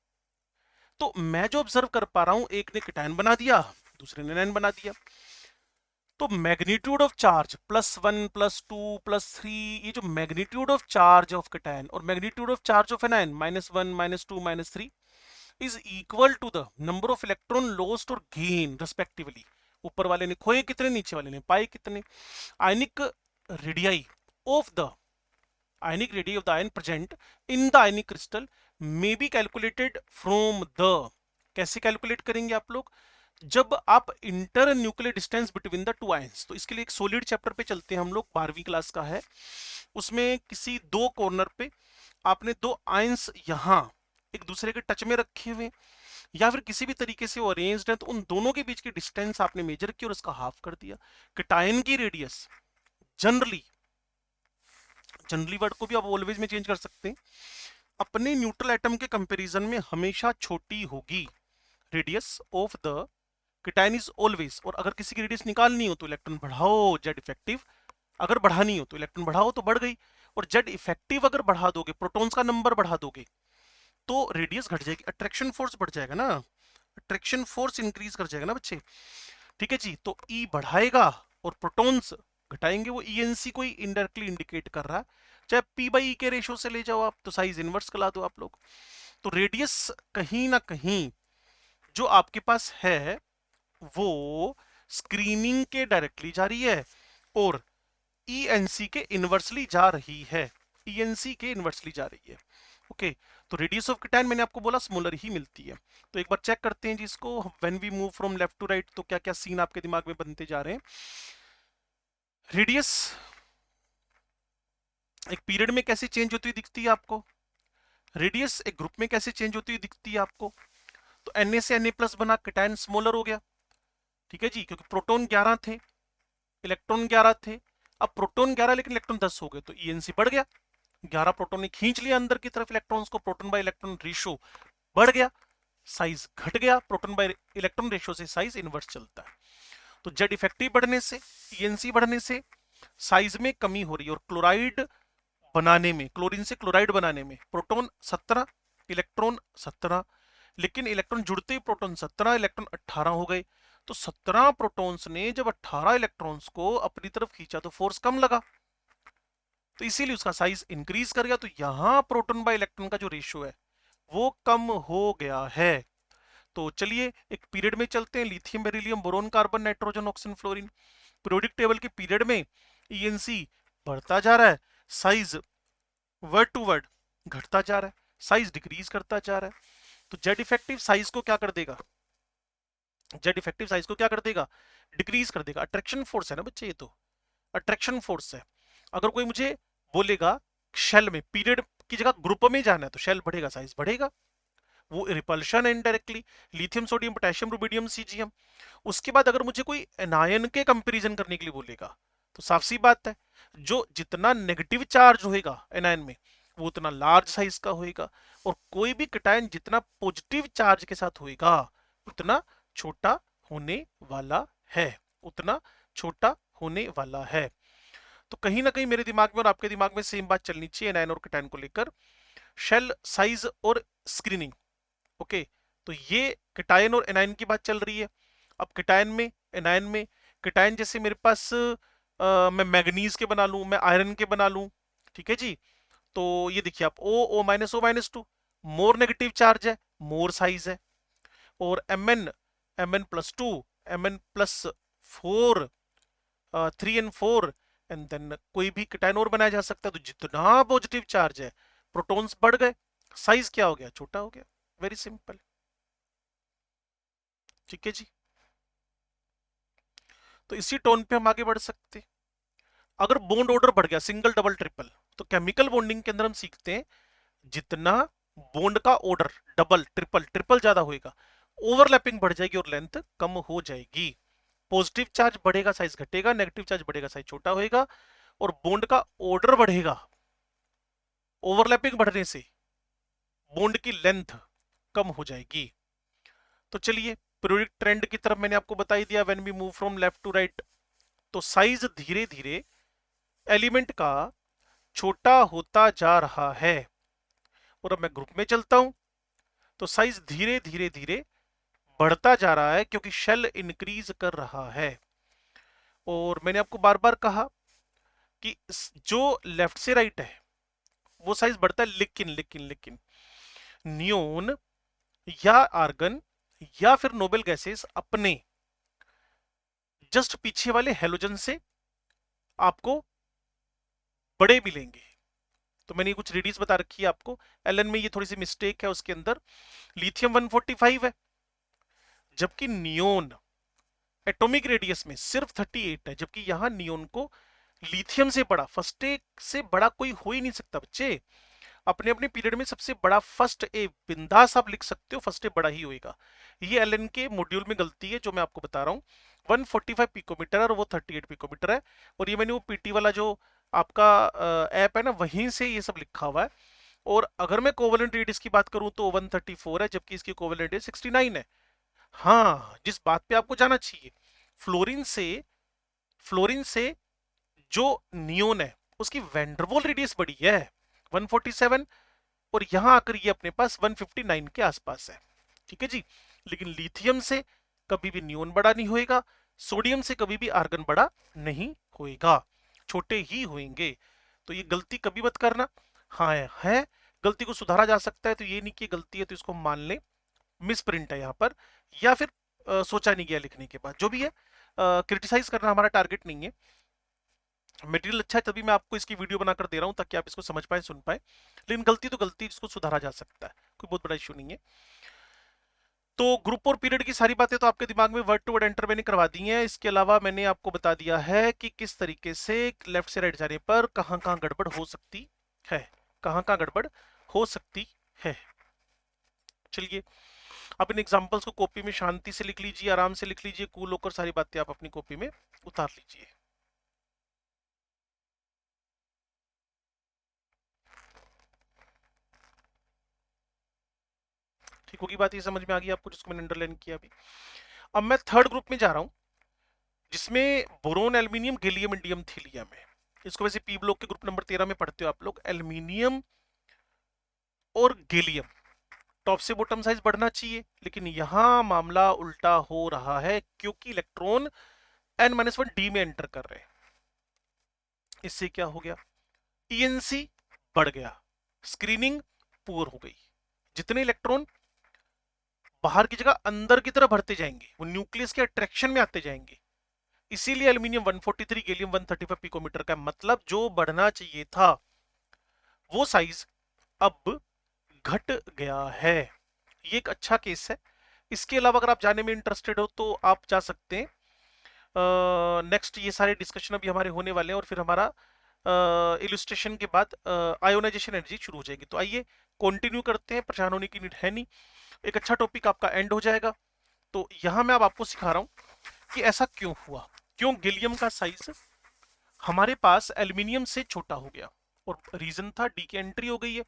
तो मैं जो ऑब्जर्व कर पा रहा हूं, एक ने केटायन बना दिया, दूसरे ने एनायन बना दिया, तो मैग्नीट्यूड ऑफ चार्ज +1 +2 +3, ये जो magnitude of charge of cation और magnitude of charge of anion -1 -2 -3 is equal to the number of electron lost और गेन रेस्पेक्टिवली। ऊपर वाले ने खोए कितने, नीचे वाले ने पाए कितने। Ionic radii of the ionic radii of the ion present in the ionic crystal may be calculated from the, कैसे कैलकुलेट करेंगे आप लोग, जब आप inter nuclear distance between the two ions, तो इसके लिए एक सॉलिड चैप्टर पे चलते हैं हम लोग, 12वीं क्लास का है, उसमें किसी दो कॉर्नर पे आपने दो आयंस यहां एक दूसरे के टच में रखे हुए या फिर किसी भी तरीके से वो अरेंज्ड है, तो उन दोनों के बीच की डिस्टेंस आपने मेजर की और उसका हाफ कर दिया। केटायन की रेडियस जनरली, जनरली वर्ड को भी आप ऑलवेज में चेंज कर सकते हैं, अपने न्यूट्रल एटम के कंपैरिजन में हमेशा छोटी होगी। Radius of the cation is always, और अगर किसी की रेडियस निकालनी हो तो इलेक्ट्रॉन बढ़ाओ, जेड इफेक्टिव, अगर बढ़ानी हो तो इलेक्ट्रॉन बढ़ाओ तो बढ़ गई, और जेड इफेक्टिव अगर बढ़ा दोगे, प्रोटॉन्स का नंबर बढ़ा दोगे, तो रेडियस घट जाएगी, अट्रैक्शन फोर्स बढ़ जाएगा ना, अट्रैक्शन फोर्स इंक्रीज कर जाएगा ना बच्चे। ठीक है जी, तो ई बढ़ाएगा और प्रोटॉन्स घटाएंगे, वो ईएनसी को ही इनडायरेक्टली इंडिकेट कर रहा है। चाहे पी बाई ई के रेशो से ले जाओ आप, तो साइज इनवर्स करा दो आप लोग, तो रेडियस कहीं ना कहीं जो आपके पास है वो स्क्रीनिंग के डायरेक्टली जा रही है और ईएनसी के इनवर्सली जा रही है, ईएनसी के इनवर्सली जा रही है। ओके, तो रेडियस ऑफ केटायन मैंने आपको बोला स्मॉलर ही मिलती है। तो एक बार चेक करते हैं जी इसको, when we move from left to right, तो क्या क्या सीन आपके दिमाग में बनते जा रहे हैं। रेडियस एक पीरियड में कैसे चेंज होती हुई दिखती है आपको, रेडियस एक ग्रुप में कैसे चेंज होती हुई दिखती है आपको। तो Na से Na+ बना, केटायन स्मॉलर हो गया, ठीक है जी, क्योंकि प्रोटॉन 11 थे, इलेक्ट्रॉन 11 थे, अब प्रोटॉन 11 लेकिन इलेक्ट्रॉन 10 हो गए, तो ईएनसी बढ़ गया, 11 प्रोटॉन ने खींच लिया अंदर की तरफ इलेक्ट्रॉन्स को, प्रोटॉन बाय इलेक्ट्रॉन रेशियो बढ़ गया, साइज घट गया, प्रोटॉन बाय इलेक्ट्रॉन रेशियो से साइज इनवर्स चलता है। तो जेड इफेक्टिव बढ़ने से, ईएनसी बढ़ने से साइज में कमी हो रही है, और क्लोराइड बनाने में, क्लोरीन से क्लोराइड बनाने में प्रोटॉन 17 इलेक्ट्रॉन 17, लेकिन इलेक्ट्रॉन जुड़ते ही प्रोटॉन 17 इलेक्ट्रॉन 18 हो गए, तो 17 प्रोटॉन्स ने जब 18 इलेक्ट्रॉन्स को अपनी तरफ खींचा तो फोर्स कम लगा, तो इसीलिए उसका साइज इंक्रीज कर गया, तो यहां प्रोटॉन बाय इलेक्ट्रॉन का जो रेशियो है वो कम हो गया है। तो चलिए एक पीरियड में चलते हैं, lithium beryllium boron carbon nitrogen oxygen fluorine, periodic table के पीरियड में ईएनसी बढ़ता जा रहा है, साइज वर्ड टू वर्ड घटता जा रहा है, साइज डिक्रीज करता जा रहा है, तो जेड इफेक्टिव साइज को क्या कर देगा, जेड इफेक्टिव साइज को क्या कर देगा, डिक्रीज कर देगा। अट्रैक्शन फोर्स है ना बच्चे, ये तो अट्रैक्शन फोर्स है। अगर कोई मुझे बोलेगा शेल में पीरियड की जगह ग्रुप में जाना है तो शेल बढ़ेगा, साइज बढ़ेगा, वो रिपल्शन है indirectly. Lithium sodium potassium rubidium caesium. उसके बाद अगर मुझे कोई एनायन के कंपैरिजन करने के लिए बोलेगा तो साफ सी बात है, जो जितना नेगेटिव चार्ज होएगा एनायन में वो उतना लार्ज साइज का होएगा, और कोई भी कटायन जितना पॉजिटिव चार्ज के साथ होएगा उतना छोटा होने वाला है, उतना छोटा होने वाला है। तो कहीं ना कहीं मेरे दिमाग में और आपके दिमाग में सेम बात चलनी चाहिए एनायन और कटायन को लेकर, शेल साइज और स्क्रीनिंग। ओके, तो ये कटायन और एनायन की बात चल रही है। अब कटायन में, एनायन में, कटायन जैसे मेरे पास मैं मैग्नीज के बना लूं, मैं आयरन के बना लूं, ठीक है जी। तो ये देखिए आप O-O-2 मोर नेगेटिव चार्ज है, मोर साइज है। और Mn, Mn+2, Mn+4, 3 and 4, and then कोई भी कटायन और बनाया जा सकता है। तो जितना पॉजिटिव चार्ज है, प्रोटॉन्स बढ़ गए, साइज क्या हो गया, छोटा हो गया। वेरी सिंपल, ठीक है जी। तो इसी टोन पे हम आगे बढ़ सकते। अगर बॉन्ड ऑर्डर बढ़ गया, सिंगल डबल ट्रिपल, तो केमिकल बॉन्डिंग के अंदर हम सीखते हैं जितना बॉन्ड का ऑर्डर डबल ट्रिपल ट्रिपल ज्यादा होएगा, ओवरलैपिंग बढ़ जाएगी और लेंथ कम हो जाएगी। पॉजिटिव चार्ज बढ़ेगा, साइज घटेगा, नेगेटिव चार्ज बढ़ेगा, साइज छोटा होएगा, और बॉन्ड का ऑर्डर बढ़ेगा। ओवरलैपिंग बढ़ने से बॉन्ड की लेंथ कम हो जाएगी। तो चलिए पीरियोडिक ट्रेंड की तरफ मैंने आपको बता ही दिया, when we move from left to right, तो साइज धीरे धीरे एलिमेंट का छोटा होता जा रहा है। और अब मैं ग्रुप में चलता हूं तो साइज धीरे धीरे धीरे बढ़ता जा रहा है क्योंकि शेल इंक्रीज कर रहा है। और मैंने आपको बार बार कहा कि जो लेफ्ट से राइट है वो साइज बढ़ता है, लेकिन लेकिन लेकिन नियोन या आर्गन या फिर नोबल गैसेस अपने जस्ट पीछे वाले हेलोजन से आपको बड़े मिलेंगे। तो मैंने कुछ रेडियस बता रखी है आपको, एलन में ये थोड़ी सी मिस्टेक है, उसके अंदर लिथियम 145 है, जबकि नियोन एटॉमिक रेडियस में सिर्फ 38 है, जबकि यहां नियोन को लिथियम से बड़ा, फर्स्ट ए से बड़ा कोई हो ही नहीं सकता बच्चे। अपने अपने पीरियड में सबसे बड़ा फर्स्ट ए बिंदास आप लिख सकते हो, फर्स्ट ए बड़ा ही होएगा। ये एलन के मॉड्यूल में गलती है जो मैं आपको बता रहा हूँ। 145 पिकोमीटर और वो 38 पिकोमीटर है, और ये मैंने वो पीटी वाला जो आपका ऐप है ना, वहीं से ये सब लिखा हुआ है। और अगर मैं कोवेलेंट रेडियस की बात करूं तो 134 है, जबकि इसकी कोवेलेंट रेडियस 69 है। हाँ, जिस बात पे आपको जाना चाहिए, फ्लोरीन से, फ्लोरीन से जो नियोन है उसकी वैंडरवॉल रेडियस बड़ी है 147, और यहां आकर ये अपने पास 159 के आसपास है, ठीक है जी। लेकिन लिथियम से कभी भी नियोन बड़ा नहीं होएगा, सोडियम से कभी भी आर्गन बड़ा नहीं होएगा, छोटे ही होंगे। तो ये गलती कभी मत करना। हाँ है, गलती को सुधारा जा सकता है, तो ये नहीं कि गलती है तो इसको मान ले, मिस प्रिंट है यहाँ पर, या फिर सोचा नहीं गया लिखने के बाद, जो भी है क्रिटिसाइज करना हमारा टारगेट नहीं है। मटेरियल अच्छा है तभी मैं आपको इसकी वीडियो बनाकर दे रहा हूं ताकि आप इसको समझ पाए, सुन पाए, लेकिन गलती तो गलती, इसको सुधारा जा सकता है, कोई बहुत बड़ा इश्यू नहीं है। तो ग्रुप और पीरियड की सारी बातें तो आपके दिमाग में वर्ड टू वर्ड एंटर मैंने करवा दी हैं। इसके अलावा मैंने आपको बता दिया है कि किस तरीके से लेफ्ट से राइट जाने पर कहां कहां गड़बड़ हो सकती है, कहां कहां गड़बड़ हो सकती है। चलिए आप इन एग्जांपल्स को कॉपी में शांति से लिख लीजिए, आराम से लिख लीजिए, कूल होकर सारी बातें आप अपनी कॉपी में उतार लीजिए। ठीक होगी बात, ये समझ में आ गई आपको जिसको मैंने अंडरलाइन किया अभी। अब मैं थर्ड ग्रुप में जा रहा हूं जिसमें बोरोन, एल्यूमिनियम, गैलियम, इंडियम, थीलियम है। इसको वैसे पी ब्लॉक के ग्रुप नंबर 13 में पढ़ते हो आप लोग। एल्यूमिनियम और गैलियम टॉप से बॉटम साइज बढ़ना चाहिए, लेकिन यहां मामला उल्टा हो रहा है क्योंकि इलेक्ट्रॉन n-1 d में एंटर कर रहे हैं। इससे क्या हो गया, ईएनसी बढ़ गया, स्क्रीनिंग पुअर हो गई। जितने इलेक्ट्रॉन बाहर की जगह अंदर की तरफ बढ़ते जाएंगे वो न्यूक्लियस के अट्रैक्शन में आते जाएंगे, इसीलिए एल्यूमिनियम 143, गैलियम 135 पिकोमीटर का, मतलब जो बढ़ना चाहिए था वो साइज अब घट गया है। ये एक अच्छा केस है, इसके अलावा अगर आप जाने में इंटरेस्टेड हो तो आप जा सकते हैं। नेक्स्ट ये सारे डिस्कशन अभी हमारे होने वाले हैं और फिर हमारा इलस्ट्रेशन के बाद आयोनाइजेशन एनर्जी शुरू हो जाएगी। तो आइए कंटिन्यू करते हैं, परेशान होने की नीड है नहीं, एक अच्छा टॉपिक आपका एंड हो जाएगा। तो यहाँ मैं अब आपको सिखा रहा हूँ कि ऐसा क्यों हुआ, क्यों गैलियम का साइज हमारे पास एल्यूमिनियम से छोटा हो गया, और रीजन था डी की एंट्री हो गई है।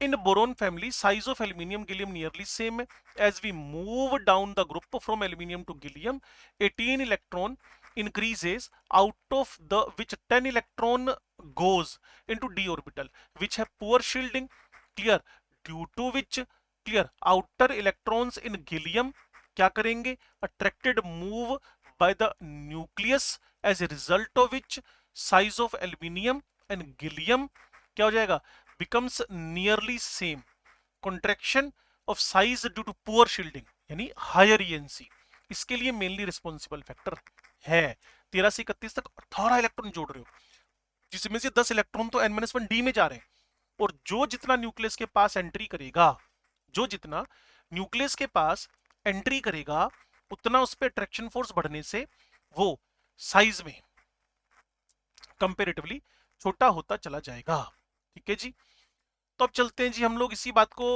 In boron family, size of aluminium gallium nearly same. As we move down the group from aluminium to gallium, 18 electron increases, out of the which 10 electron goes into d orbital, which have poor shielding. Clear? Due to which, clear, outer electrons in gallium क्या करेंगे? Attracted move by the nucleus, as a result of which size of aluminium and gallium क्या हो जाएगा? becomes nearly same. Contraction of size due to poor shielding यानी higher ENC, इसके लिए mainly responsible factor है। 13 से 31 तक 18 इलेक्ट्रॉन जोड़ रहे हो, जिसमें से 10 इलेक्ट्रॉन तो n-1 डी में जा रहे हैं, और जो जितना न्यूक्लियस के पास एंट्री करेगा, जो जितना न्यूक्लियस के पास एंट्री करेगा, उतना उस पर अट्रैक्शन फोर्स बढ़ने से वो साइज में कंपेरेटिवली छोटा होता चला जाएगा। ठीक है जी। तो अब चलते हैं जी हम लोग इसी बात को,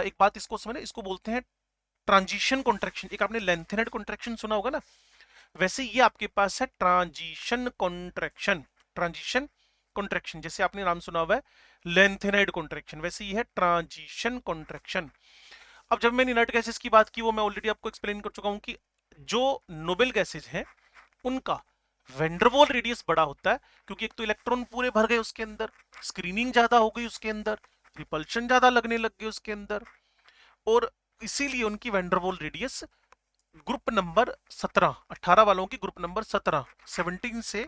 एक बात इसको समझे, इसको बोलते हैं ट्रांजिशन कॉन्ट्रैक्शन। एक आपने लेंथेनेड कॉन्ट्रैक्शन सुना होगा ना, वैसे ये आपके पास है ट्रांजिशन कॉन्ट्रैक्शन। ट्रांजिशन कॉन्ट्रैक्शन जैसे आपने नाम सुना हुआ है लेंथेनेड कॉन्ट्रैक्शन, वैसे ये है ट्रांजिशन कॉन्ट्रैक्शन। अब जब मैंने इनर्ट गैसेस की बात की, वो मैं ऑलरेडी आपको एक्सप्लेन कर चुका हूं कि जो नोबेल गैसेज हैं उनका वेंडरवॉल रेडियस बड़ा होता है, क्योंकि एक तो इलेक्ट्रॉन पूरे भर गए उसके अंदर, स्क्रीनिंग ज्यादा हो गई उसके अंदर, रिपल्शन ज्यादा लगने लग गए उसके अंदर, और इसीलिए उनकी वेंडरवॉल रेडियस ग्रुप नंबर 17, 18 वालों की ग्रुप नंबर 17, 17 से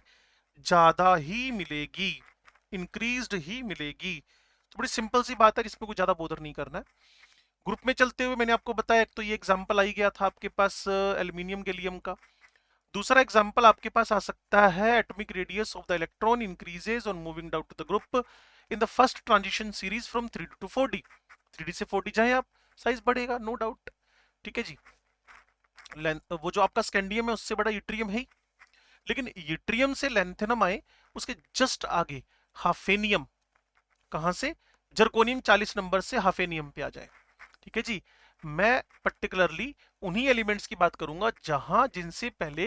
ज्यादा ही मिलेगी, इंक्रीज्ड ही मिलेगी। तो बड़ी सिंपल सी बात है, जिसमें कुछ ज्यादा बोदर नहीं करना है। ग्रुप में चलते हुए मैंने आपको बताया, एक तो ये एग्जांपल आई गया था आपके पास एल्यूमिनियम गैलियम का। दूसरा एग्जांपल आपके पास आ सकता है atomic radius of the electron increases on moving down to the group in the first transition series from 3d to 4d। 3d से 4d जाए आप, साइज बढ़ेगा, नो डाउट। ठीक है जी। वो जो आपका स्कैंडियम है उससे बड़ा यूट्रियम है ही, लेकिन यूट्रियम से लैंथेनम आए, उसके जस्ट आगे हाफेनियम, कहां से? जर्कोनियम 40 नंबर से हाफेनियम पे आ जाए। ठीक है जी। मैं पर्टिकुलरली उन्हीं एलिमेंट्स की बात करूंगा जहां जिनसे पहले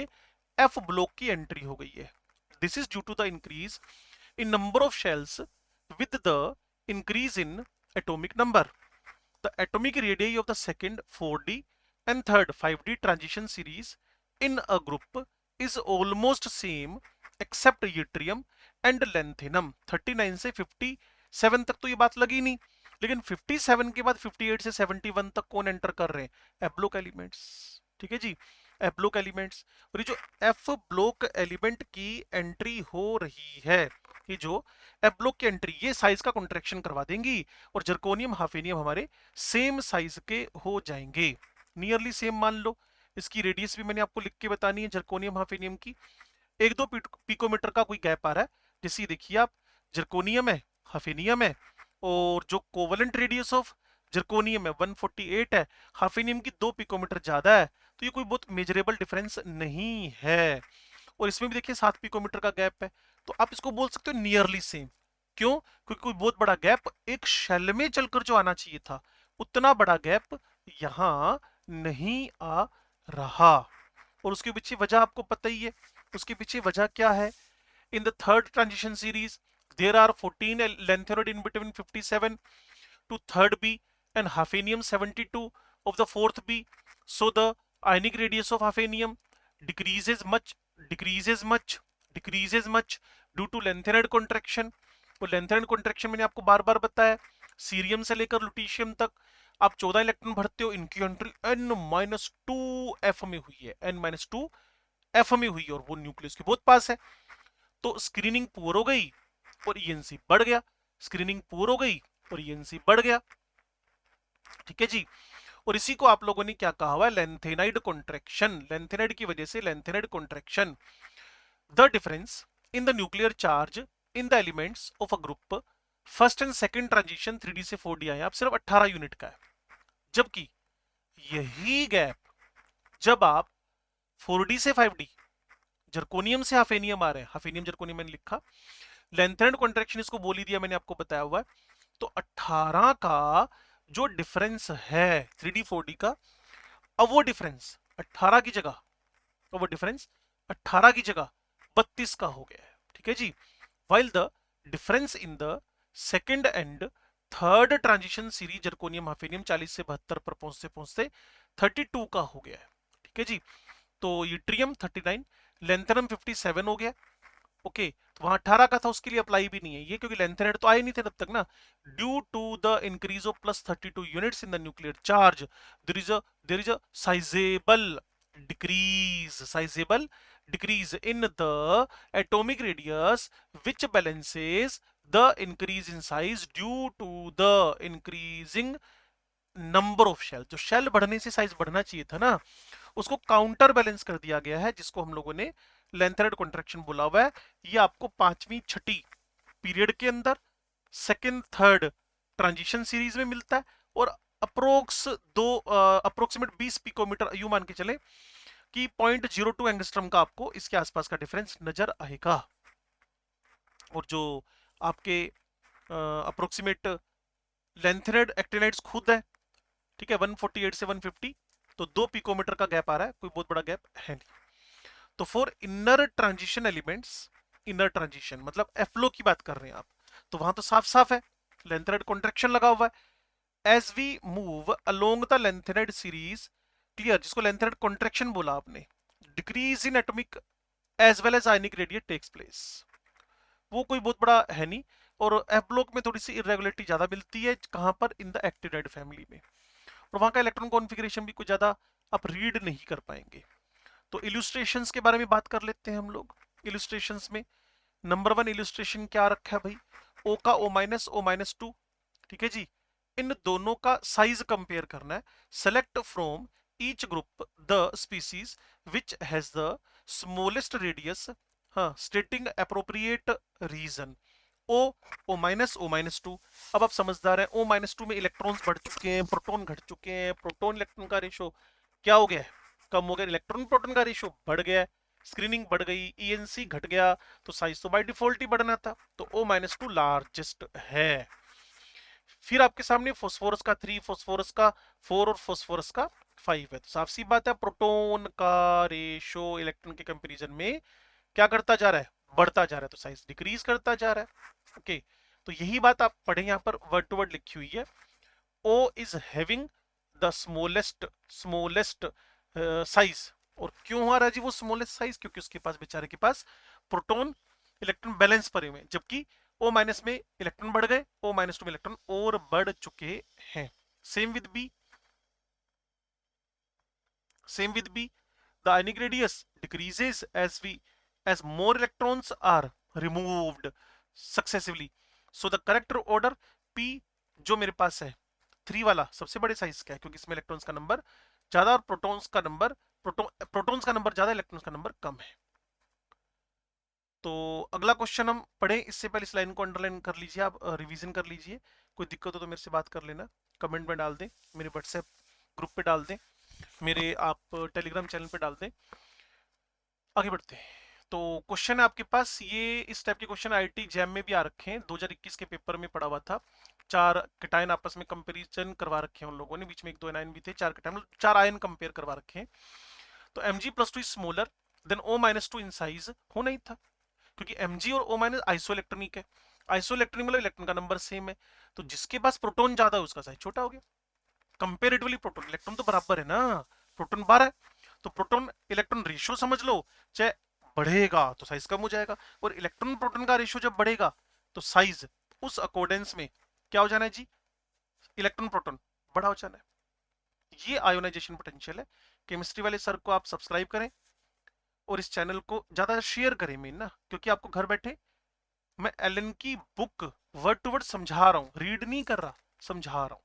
एफ ब्लॉक की एंट्री हो गई है। This is due to the increase in number of shells with the increase in atomic number. The atomic radius of the second 4d and third 5d transition series in a group is almost same except yttrium and lanthanum। 39 से 57 तक तो ये बात लगी नहीं, लेकिन 57 के बाद 58 से 71 तक कौन एंटर कर रहे हैं? F block elements. ठीक है जी, एफ ब्लॉक एलिमेंट्स। और ये जो एफ ब्लॉक एलिमेंट की एंट्री हो रही है, ये जो एफ ब्लॉक की एंट्री, ये साइज का कॉन्ट्रैक्शन करवा देंगी, और जर्कोनियम हाफेनियम हमारे सेम साइज के हो जाएंगे, नियरली सेम मान लो। इसकी रेडियस भी मैंने आपको लिख के बतानी है जर्कोनियम हाफेनियम की। 1-2 पिकोमीटर का कोई गैप आ रहा है, जैसे देखिए आप, जर्कोनियम है, हाफेनियम है, और जो कोवलेंट रेडियस ऑफ जर्कोनियम है 148 है, हाफेनियम की 2 पिकोमीटर ज्यादा है, तो ये कोई बहुत मेजरेबल डिफरेंस नहीं है। और इसमें भी देखिए 7 पिकोमीटर का गैप है, तो आप इसको बोल सकते हो नियरली सेम। क्यों? क्योंकि कोई बहुत बड़ा गैप एक शेल में चलकर जो आना चाहिए था, उतना बड़ा गैप यहां नहीं आ रहा। और उसके पीछे वजह आपको पता ही है, उसके पीछे वजह क्या है? In the third transition series there are 14 lanthanide in between 57 to third B and hafnium 72 of the fourth B, so the ionic radius of hafnium decreases much decreases much decreases much due to lanthanide contraction। वो lanthanide contraction मैंने आपको बार बार बताया, cerium से लेकर लुटीशियम तक आप 14 electron भरते हो, इनकी एंट्री n-2f में हुई है, n-2f में हुई है, और वो न्यूक्लियस के बहुत पास है। तो स्क्रीनिंग पुअर हो गई और ईएनसी बढ़ गया, स्क्रीनिंग पुअर हो गई और ईएनसी बढ़ गया। ठीक है जी। और इसी को आप लोगों ने क्या कहा हुआ है? Lanthanide contraction. लेंथेनाइड की वजह से lanthanide contraction. The difference in the nuclear charge in the elements of a group first and second transition 3d से 4d आए, आप सिर्फ 18 यूनिट का है, जबकि यही गैप जब आप 4D से 5D, जर्कोनियम से हाफेनियम आ रहे हैं, हाफेनियम जर्कोनियम मैंने लिखा, लेंथ एंड कॉन्ट्रैक्शन इसको बोल ही दिया मैंने, आपको बताया हुआ है। तो 18 का जो डिफरेंस है 3D 4D का, अब वो डिफरेंस 18 की जगह, अब वो डिफरेंस 18 की जगह 32 का हो गया है, ठीक है जी। while the difference in the second and third transition series zirconium hafnium 40 से 72 पर पहुंचते पहुंचते 32 का हो गया है, ठीक है जी। तो यूट्रियम 39, लेंथेनम 57 हो गया, ओके। तो वहां 18 का था, उसके लिए अप्लाई भी नहीं है ये, क्योंकि लेंथेनेड तो आए नहीं थे तब तक ना। Due to the increase of plus 32 units in the nuclear charge, there is a sizeable decrease in the atomic radius which balances the increase in size due to the increasing number of shell। जो shell बढ़ने से size बढ़ना चाहिए था ना, उसको counter balance कर दिया गया है, जिसको हम लोगों ने लेंथेड कॉन्ट्रैक्शन बोला हुआ है। ये आपको पांचवी छठी पीरियड के अंदर सेकंड थर्ड ट्रांजिशन सीरीज में मिलता है, और अप्रोक्सीमेट 20 पिकोमीटर यू मान के चले कि 0.02 एंगस्ट्रम का आपको इसके आसपास का डिफरेंस नजर आएगा। और जो आपके अप्रोक्सीमेट लेंथेनेड एक्टिनाइड्स खुद है, ठीक है, 148 से 150, तो 2 पिकोमीटर का गैप आ रहा है, कोई बहुत बड़ा गैप है नहीं। तो for inner transition elements, inner transition मतलब एफ्लो की बात कर रहे हैं आप, तो वहां तो साफ साफ है लेंथेनेड कॉन्ट्रैक्शन लगा हुआ है। As we move along the lanthanide series, clear, जिसको लेंथेनेड कॉन्ट्रैक्शन बोला आपने, decrease in atomic as well as ionic radii takes place. वो कोई बहुत बड़ा है नहीं, और एफ ब्लॉक में थोड़ी सी इरेगुलरिटी ज्यादा मिलती है, कहां पर, इन द एक्टिनाइड फैमिली में, और वहां का इलेक्ट्रॉन कॉन्फ़िगरेशन भी कुछ ज्यादा आप रीड नहीं कर पाएंगे। तो इल्यूस्ट्रेशंस के बारे में बात कर लेते हैं हम लोग। इल्यूस्ट्रेशंस में नंबर 1 इल्यूस्ट्रेशन क्या रखा है भाई, ओ का O-O-2, ठीक है जी। इन दोनों का साइज कंपेयर करना है। Select from each group the species which has the smallest radius, हाँ, स्टेटिंग अप्रोप्रिएट रीजन। O-O-2। अब आप समझदार हैं, O-2 में इलेक्ट्रॉन्स बढ़ चुके हैं, प्रोटॉन घट चुके हैं, प्रोटॉन इलेक्ट्रॉन का रेशो क्या हो गया है, कम हो गया, इलेक्ट्रॉन प्रोटॉन का रेशो बढ़ गया है, स्क्रीनिंग बढ़ गई, ईएनसी घट गया, तो साइज तो बाय डिफॉल्ट ही बढ़ना था, तो O-2 लार्जेस्ट है। फिर आपके सामने फास्फोरस का 3, फास्फोरस का 4 और फास्फोरस का 5 है, तो साफ सी बात है प्रोटॉन का रेशो इलेक्ट्रॉन के कंपैरिजन में क्या करता जा रहा है, बढ़ता जा रहा है, तो साइज डिक्रीज करता जा रहा है, ओके। तो यही बात आप पढ़े, यहाँ पर वर्ड टू वर्ड लिखी हुई है, O is having the smallest size. और क्यों हुआ राजी वो स्मॉलेस्ट साइज, क्योंकि उसके पास, बेचारे के पास प्रोटॉन इलेक्ट्रॉन बैलेंस पड़े हुए, जबकि O- में इलेक्ट्रॉन बढ़ गए, O- में इलेक्ट्रॉन और बढ़ चुके हैं। Same with B, same with B, the ionic radius decreases as more electrons are removed successively, so the correct order p जो मेरे पास है 3 वाला सबसे बड़े साइज का है, क्योंकि इसमें इलेक्ट्रॉन्स का नंबर ज्यादा और प्रोटॉन्स का नंबर ज्यादा, इलेक्ट्रॉन्स का नंबर कम है। तो अगला क्वेश्चन हम पढ़ें, इससे पहले इस लाइन को अंडरलाइन कर लीजिए, आप रिवीजन कर लीजिए, कोई दिक्कत हो तो मेरे से बात कर लेना, कमेंट में डाल दें, मेरे व्हाट्सएप ग्रुप पे डाल दें, मेरे आप टेलीग्राम चैनल पे डाल दें। आगे बढ़ते हैं। तो क्वेश्चन है आपके पास ये, इस टाइप के क्वेश्चन आईआईटी जैम में भी आ रखे हैं, 2021 के पेपर में पढ़ा हुआ था। 4 केटायन आपस में कंपैरिजन करवा रखे हैं उन लोगों ने, बीच में 1-2 एनायन भी थे, 4 केटायन, 4 आयन कंपेयर करवा रखे हैं। तो Mg+2 is smaller than O-2 in size, हो नहीं था, क्योंकि Mg और O- आइसो इलेक्ट्रॉनिक है, आइसो इलेक्ट्रॉनिक मतलब इलेक्ट्रॉन का नंबर सेम है, तो जिसके पास प्रोटॉन ज्यादा है उसका साइज छोटा हो गया। कंपेरेटिवली प्रोटॉन इलेक्ट्रॉन तो बराबर है ना, प्रोटॉन 12 है, तो प्रोटॉन इलेक्ट्रॉन रेशियो समझ लो, चाहे बढ़ेगा तो साइज कम हो जाएगा, और इलेक्ट्रॉन प्रोटॉन का रेशियो जब बढ़ेगा तो साइज उस अकॉर्डेंस में क्या हो जाना है जी, इलेक्ट्रॉन प्रोटॉन बड़ा हो जाना है। ये आयोनाइजेशन पोटेंशियल है। केमिस्ट्री वाले सर को आप सब्सक्राइब करें, और इस चैनल को ज्यादा शेयर करें मेन ना, क्योंकि आपको घर बैठे मैं एलन की बुक वर्ड टू वर्ड समझा रहा हूँ, रीड नहीं कर रहा, समझा रहा हूँ।